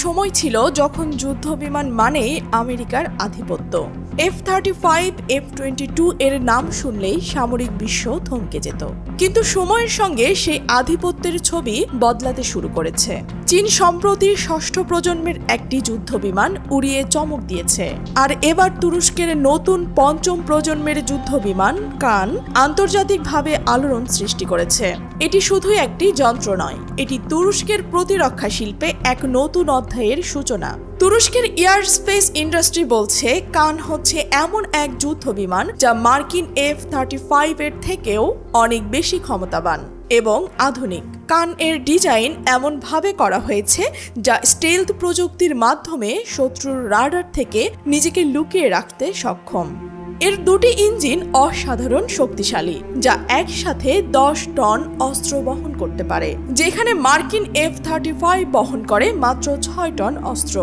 সময় ছিল যখন যুদ্ধবিমান মানেই আমেরিকার আধিপত্য। F-35, F-22 এর নাম শুনলেই সামরিক বিশ্ব থমকে যেত। কিন্তু সময়ের সঙ্গে সেই আধিপত্যের ছবি বদলাতে শুরু করেছে। চীন সম্প্রতি ষষ্ঠ প্রজন্মের একটি যুদ্ধবিমান উড়িয়ে চমক দিয়েছে। আর এবার তুরস্কের নতুন পঞ্চম প্রজন্মের যুদ্ধবিমান কান আন্তর্জাতিকভাবে আলোড়ন সৃষ্টি করেছে। এটি শুধুই একটি যন্ত্র নয়, এটি তুরস্কের প্রতিরক্ষা শিল্পে এক নতুন অধ্যায়ের সূচনা। তুরস্কের এয়ার স্পেস ইন্ডাস্ট্রি বলছে কান হচ্ছে এমন এক যুদ্ধবিমান যা মার্কিন F-35 এর থেকেও অনেক বেশি ক্ষমতাবান এবং আধুনিক। কান এর ডিজাইন এমনভাবে করা হয়েছে যা স্টেলথ প্রযুক্তির মাধ্যমে শত্রুর রাডার থেকে নিজেকে লুকিয়ে রাখতে সক্ষম। এর দুটি ইঞ্জিন অসাধারণ শক্তিশালী, যা একসাথে 10 টন অস্ত্র বহন করতে পারে, যেখানে মার্কিন F-35 বহন করে মাত্র 6 টন অস্ত্র।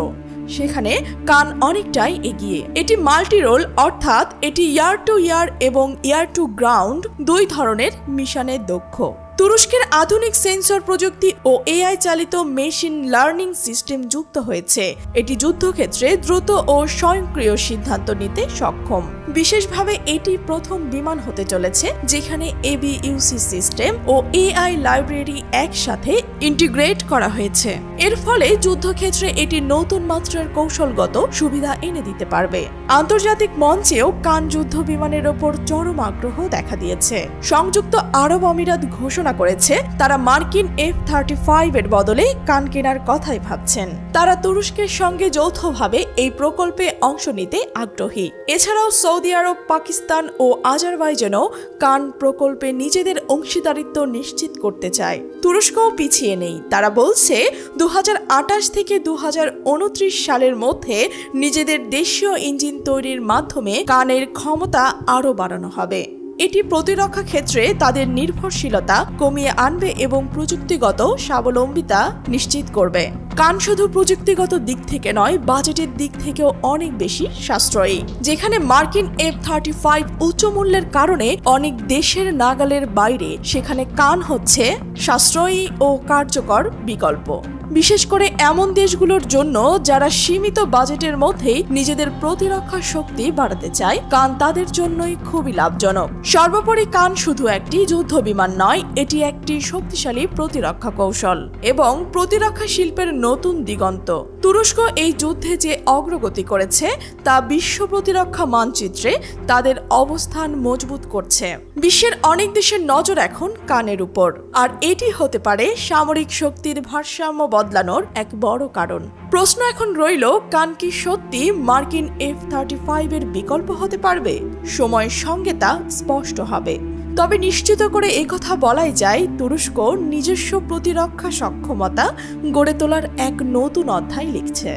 সেখানে কান অনেকটাই এগিয়ে। এটি মাল্টি রোল, অর্থাৎ এটি এয়ার টু এয়ার এবং এয়ার টু গ্রাউন্ড দুই ধরনের মিশনে দক্ষ। তুরস্কের আধুনিক সেন্সর প্রযুক্তি ও AI চালিত মেশিন লার্নিং সিস্টেম যুক্ত হয়েছে। এটি যুদ্ধক্ষেত্রে দ্রুত ও স্বয়ংক্রিয় সিদ্ধান্ত নিতে সক্ষম। বিশেষভাবে এটি প্রথম বিমান হতে চলেছে যেখানে ABUC সিস্টেম ও AI লাইব্রেরি একসাথে ইন্টিগ্রেট করা হয়েছে। এর ফলে যুদ্ধক্ষেত্রে এটি নতুন মাত্রার কৌশলগত সুবিধা এনে দিতে পারবে। আন্তর্জাতিক মঞ্চেও কান যুদ্ধ বিমানের ওপর চরম আগ্রহ দেখা দিয়েছে। সংযুক্ত আরব আমিরাত ঘোষণা করেছে তারা মার্কিন F-35 এর বদলে কান কেনার কথাই ভাবছেন। তারা তুরস্কের সঙ্গে যৌথভাবে এই প্রকল্পে অংশ নিতে আগ্রহী। এছাড়াও সৌদি আরব, পাকিস্তান ও আজারবাইজানও কান প্রকল্পে নিজেদের অংশীদারিত্ব নিশ্চিত করতে চায়। তুরস্কও পিছিয়ে নেই। তারা বলছে 2028 থেকে 2029 সালের মধ্যে নিজেদের দেশীয় ইঞ্জিন তৈরির মাধ্যমে কানের ক্ষমতা আরও বাড়ানো হবে। এটি প্রতিরক্ষা ক্ষেত্রে তাদের নির্ভরশীলতা কমিয়ে আনবে এবং প্রযুক্তিগত স্বাবলম্বিতা নিশ্চিত করবে। কান শুধু প্রযুক্তিগত দিক থেকে নয়, বাজেটের দিক থেকেও অনেক বেশি সাশ্রয়ী। যেখানে মার্কিন F-35 উচ্চ মূল্যের কারণে অনেক দেশের নাগালের বাইরে, সেখানে কান হচ্ছে সাশ্রয়ী ও কার্যকর বিকল্প। বিশেষ করে এমন দেশগুলোর জন্য যারা সীমিত বাজেটের মধ্যেই নিজেদের প্রতিরক্ষা শক্তি বাড়াতে চায়, কান তাদের জন্যই খুবই লাভজনক। সর্বোপরি কান শুধু একটি যুদ্ধ বিমান নয়, এটি একটি শক্তিশালী প্রতিরক্ষা কৌশল এবং প্রতিরক্ষা শিল্পের নতুন দিগন্ত। তুরস্ক এই যুদ্ধে যে অগ্রগতি করেছে তা বিশ্ব প্রতিরক্ষা মানচিত্রে তাদের অবস্থান মজবুত করছে। বিশ্বের অনেক দেশের নজর এখন কানের উপর, আর এটি হতে পারে সামরিক শক্তির ভারসাম্য বদলানোর এক বড় কারণ। প্রশ্ন এখন রইল, কান কি সত্যি মার্কিন F-35 এর বিকল্প হতে পারবে? সময়ের সঙ্গে তা স্পষ্ট হবে। তবে নিশ্চিত করে একথা বলাই যায়, তুরস্ক নিজস্ব প্রতিরক্ষা সক্ষমতা গড়ে তোলার এক নতুন অধ্যায় লিখছে।